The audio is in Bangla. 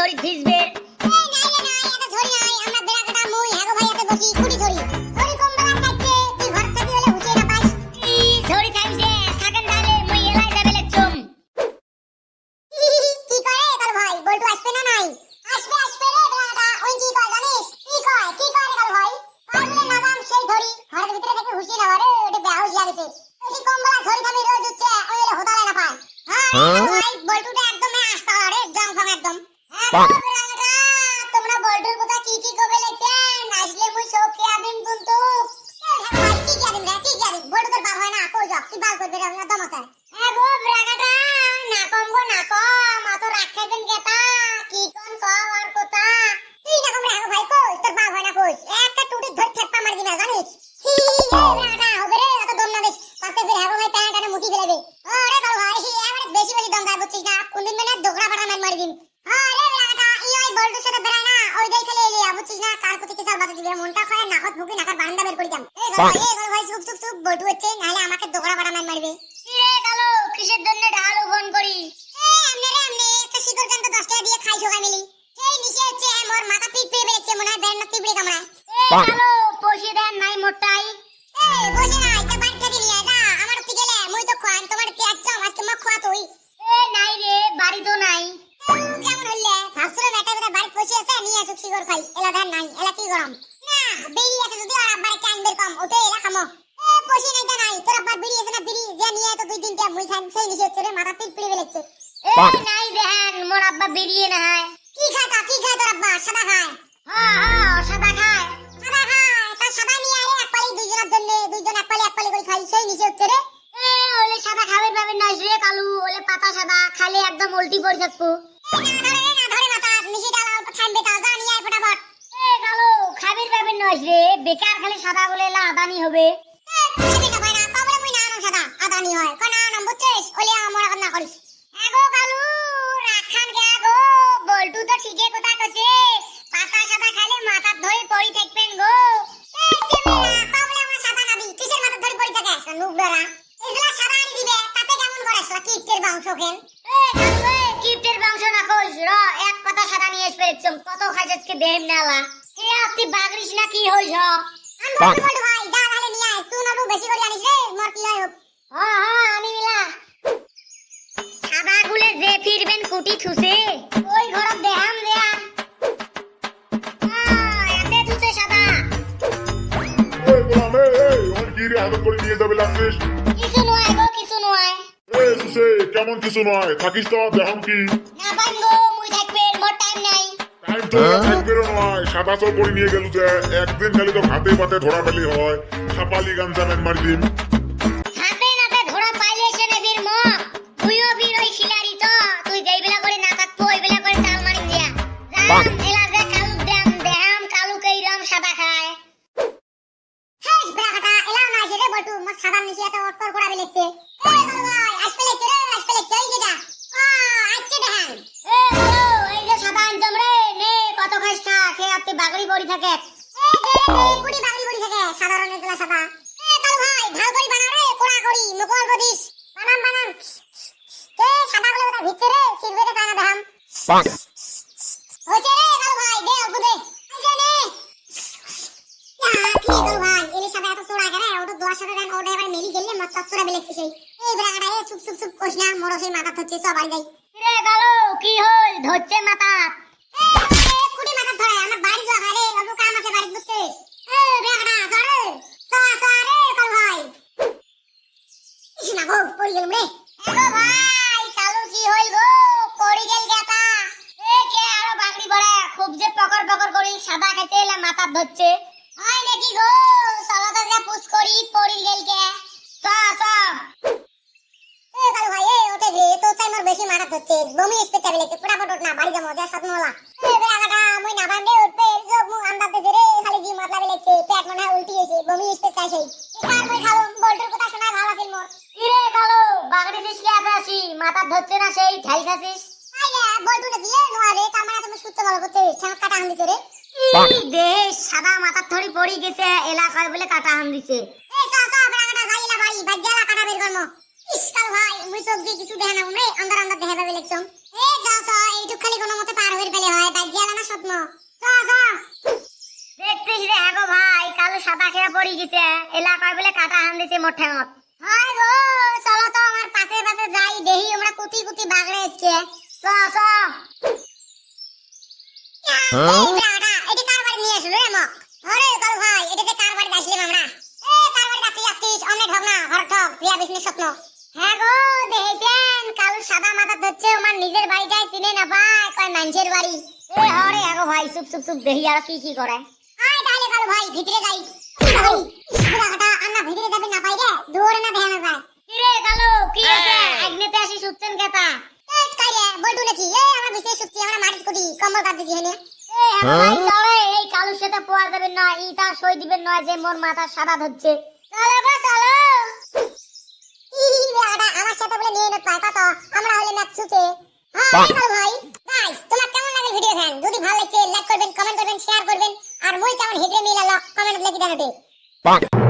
ঝড়ি ভিজবে। এই নাইলে নাই এটা ঝড়ি নাই আমরা বেড়া কাটা মুই হ্যাগো ভাইয়াতে বসি কুটি ঝড়ি ঝড়ি কম বেলা থাকছে তুই ঘর থেকে হলে উঠে না পাস এই ঝড়ি থামছে থাকেন তাহলে মুই এলাই যাবে লেচম। কি করে কাল ভাই বলটু আসবে না নাই আসবে আসবে রে বেড়াটা ওই কি কয় জানিস কি কয় রে কাল ভাই পারলে নাদাম সেই ঝড়ি ঘরের ভিতরে থেকে হুশি না রে ওটা বেহুশ লাগিছে এই কম বেলা ঝড়ি থামি রোজ উঠছে ওই হলে হোতালে না পায় হ্যাঁ ভাই বলটুটা একদম আসতা রে একদম ফাম একদম হ্যাঁ বেড়াটা তোমরা বলটুর কথা কি কি কবে লেছেন আসলে মুই সব খেয়া দিন কিন্তু ভাই কি খেয়া দিন রে কি খেয়া দিন বলটুর বাপ হয় না কই যাও কি বাল করবে রে না দমতা হ্যাঁ গো বেড়াটা না কম গো না কম অত রাখে দেন গেতা কি কোন কও আর কথা তুই না কম রাখো ভাই কই তোর বাপ হয় না কই একটা টুটি ধরে ঠেপা মার দিনা জানিস হি বেড়াটা হবে রে অত দম না দেশ পাতে বের হাগো ভাই প্যান্টানে মুঠি ফেলবে আরে কাল ভাই এবারে বেশি বেশি দম দাই বুঝছিস না কোনদিন মানে দোগরা পাটা মার দিন আরে বেড়াটা ইই বলটুর সাথে বেড়ায় না ওই দেই খেলে এলিয়া বুঝছিস না কার কোতে কি চাল বাতা দিবে মনটা খায় নাকত মুখে নাকার বারান্দা বের করে যাম এই কাল ভাই চুপ চুপ চুপ বলটু হচ্ছে নালে আমাকে দোগরা পাটা মারবে কি রে কালো কিসের জন্য ঢালু ফোন করি? আমনে একটা শিকড় কান্ত 10 টাকা দিয়ে খাই সকাল মিলি সেই নিচে হচ্ছে মোর মাথা পিট পেয়ে বেরিয়েছে মনে হয় বের না পিপড়ে কামড়ায় কালো পয়সা দেন নাই মোটাই। বসে নাই তা বাড়ি থেকে নিয়ে যা আমার তুই গেলে মুই তো খান তোমার তেজ চাও আজকে মা খোয়া তুই নাই রে বাড়ি তো নাই। কেমন হইলে ভাবছিল বেটা বেটা বাড়ি বসে আছে নিয়ে আসুক শিকড় খাই এলা ধান নাই এলা কি গরম না বেরি আছে যদি আর আব্বার কান বের কম ওতে এলা খামো বসে নাই তা নাই তোর আব্বার বিড়ি আছে না বিড়ি যে নিয়ে তো দুই দিন কে মুই খান সেই নিচে হচ্ছে রে মাথা পিট পেয়ে বেলেছে নাই দেন মোর আব্বা বেরিয়ে না হয়। কি খায় তোর আব্বা সাদা খায় সাদা খায় তা সাদা নিয়ে আরে এক পালি দুইজনের জন্য দুইজন এক পালি করে খাই সেই নিচে হচ্ছে রে ওলে সাদা খাবে পাবে না রে কালু ওলে পাতা সাদা খালে একদম উল্টি পড়ে থাকবো। না ধরে মাথা নিচে ডালা অল্প থামবে তা যা নিয়ে আয় ফটাফট কালু খাবির পাবে না রে বেকার খালি সাদা বলে এলা আদানি হবে। খাবি না ভাই না কবরে মুই না আনো সাদা আদানি হয় কোন নাম বুঝছিস ওলে আমার কথা না করিস এগো কালু রাখান গে গো বলটু তো ঠিকই কথা কইছে পাতা সাদা খাইলে মাথা ধরে পড়ি থাকবেন গো। কবলে আমার সাদা না দি কিসের মাথা ধরে পড়ে থাকে নুবরা এগুলা সাদা আনি দিবে তাতে কেমন করে সাদা কিপটের মাংস খেন কালু কিপটের মাংস না কইস র এক পাতা সাদা নিয়ে এসেছম কত খাইছকে দেম নালা হে আপনি বাগরিস না কি হইছ? আমি বলবো ভাই যা তাহলে নিয়ে আয় তুই না বেশি করে আনিস রে মোর কি হয় আনি মিলা সাদা গুলে যে ফিরবেন কুটি থুসে ওই ঘরত দেহাম দেয়া এতে থুসে সাদা এই গোলাম এই ওর কি রে আদর করে নিয়ে যাবে লাগছিস কিছু নয় গো কিছু নয়। এই সুসে কেমন কিছু নয় থাকিস তো দেখাম কি না পাইন গো মুই থাকবে মোর টাইম নাই। টাইম তো থাকবে নয় সাদা চল করে নিয়ে গেল যে একদিন খালি তো হাতে পাতে ধরা পেলি হয় ছাপালি গান জানেন মার দিন হাতে নাতে ধরা পাইলে সে নেবির মুখ তুইও বীর ওই খিলাড়ি তো তুই যেই বেলা করে না থাকবো ওই বেলা করে চাল মারি দিয়া জান এলা যে কালু দেহাম কালু কইরাম সাদা খায় হেই ব্রাকাটা এলা না যে রে বটু মোর সাদা নিচে এত অটকর করা বেলেছে এই বল ভাই আসবে লেছে এই যেটা আচ্ছা দেখান এই যে সাদা আনজম রে নে কত খাইস খা খেয়ে আপনি বাগড়ি পড়ি থাকে এই দে কুড়ি বাগলি বড়ি থাকে সাধারণ এগুলা সাদা কালু ভাই ভাল করি বানা রে কোড়া করি মুকল বদিস বানাম কে সাদা গুলো ওটা ভিতরে সিলবে রে কানা দেখাম হচ্ছে রে কালু ভাই দে অল্প দে এই যে নে কি কালু ভাই এলি সাদা এত চোরা করে ওটা দোয়া সাদা দেন ওটা এবার মেলি গেলে মত চুরা বেলেছে সেই এই ব্রাকাটা এ চুপ চুপ চুপ কোশ না মোর সেই মাথা হচ্ছে সব বাড়ি যাই রে গালো কি হল ধরছে মাথা কুড়ি মাথা ধরে আমার বাড়ি যাওয়া হয় রে অল্প কাম আছে বাড়ি বুঝছিস ব্রাকাটা ধরে রে কালু ভাই ইসনা গো পড়ি গেলুম রে এগো ভাই কালু কি হইল গো পড়ি গেল গাতা এ কে আরো বাগড়ি পড়ে খুব যে পকর পকর করি সাদা খেতে এলা মাথা ধরছে হয় নাকি গো সালাদা যা পুষ করি পড়ি গেল কে কালু ভাই ওতে রে তো চাই মোর বেশি মাথা ধরছে বমি স্পেশালিটি পুরা ফটো না বাড়ি যাবো যা সাতমলা ব্রাকাটা মই না বান্দে উঠবে সব মুখ আন্দাতে রে খালি জি মাথা বেলেছে পেট মনে হয় উল্টি হইছে বমি স্পেশাল সেই এবার মই খালো বল্টুর কথা শোনা ভালো আছিল মোর কিরে কালু বাগড়ি দিছলি আছি মাথা ধরছে না সেই ঢাই খাসিস আইলে বল্টু না দিলে নোয়ারে তার মানে তুমি সুস্থ ভালো করতে ছাত কাটা আন দিছে রে দেশ সাদা মাথা ধরি পড়ি গেছে এলাকায় বলে কাটা আন দিছে এই সা ব্রাকাটা যাইলা বাড়ি বাজ্জালা কাটা বের করমু ইস কালু ভাই মুই সব যে কিছু দেখানা রে আন্দার আন্দার দেখা পাবে ইলেকশন এই যা এইটুক খালি কোনো মতে পার হইর পেলে হয় সাদা খেয়ে পড়ি গেছে এলা কয় বলে কাটা হান দিছে মোর ঠ্যাঙত হয় গো চলো তো আমার পাশে পাশে যাই দেহি আমরা কুতি কুতি বাগড়ে আজকে চ চ এই বেড়াটা এটা কার বাড়ি নিয়ে আসলো রে মক আরে কাল ভাই এটাতে কার বাড়ি আসলাম আমরা কার বাড়ি যাচ্ছিস অমনে ঠক না ঘর ঠক প্রিয়া বিজনেস স্বপ্ন হ্যাঁ গো দেখেছেন কালু সাদা মাথা ধরছে আমার নিজের বাড়িটাই চিনে না পায় কয় মানুষের বাড়ি এ হরে আগো ভাই চুপ চুপ চুপ দেখি আর কি করে আয় তাহলে কাল ভাই ভিতরে যাই ভাই বেড়াটা আন্না ভিতরে যাবে না পাই রে দূরে না ধ্যান যায় কি রে কালু কি আছে আগনেতে আসি সুচ্ছেন কেতা কাইরে বলটু নাকি আমরা বিজনেস শুচ্ছি আমরা মাটির কুটি কম্বল কাট দিছি হেনে এ হ্যাঁ ভাই চলে এই কালুর সাথে পোয়া যাবে না ইটা সই দিবেন নয় যে মোর মাথা সাদা ধরছে চলো গো চলো বেড়াটা আমার সাথে বলে নিয়ে নত পায় কত আমরা হলে ম্যাচ ছুটে হ্যাঁ কাল ভাই গাইস তোমার কেমন লাগে ভিডিও ফ্যান যদি ভালো লাগছে লাইক করবেন কমেন্ট করবেন শেয়ার করবেন আর মই কেমন হেডে মিলালো কমেন্ট লিখে দেন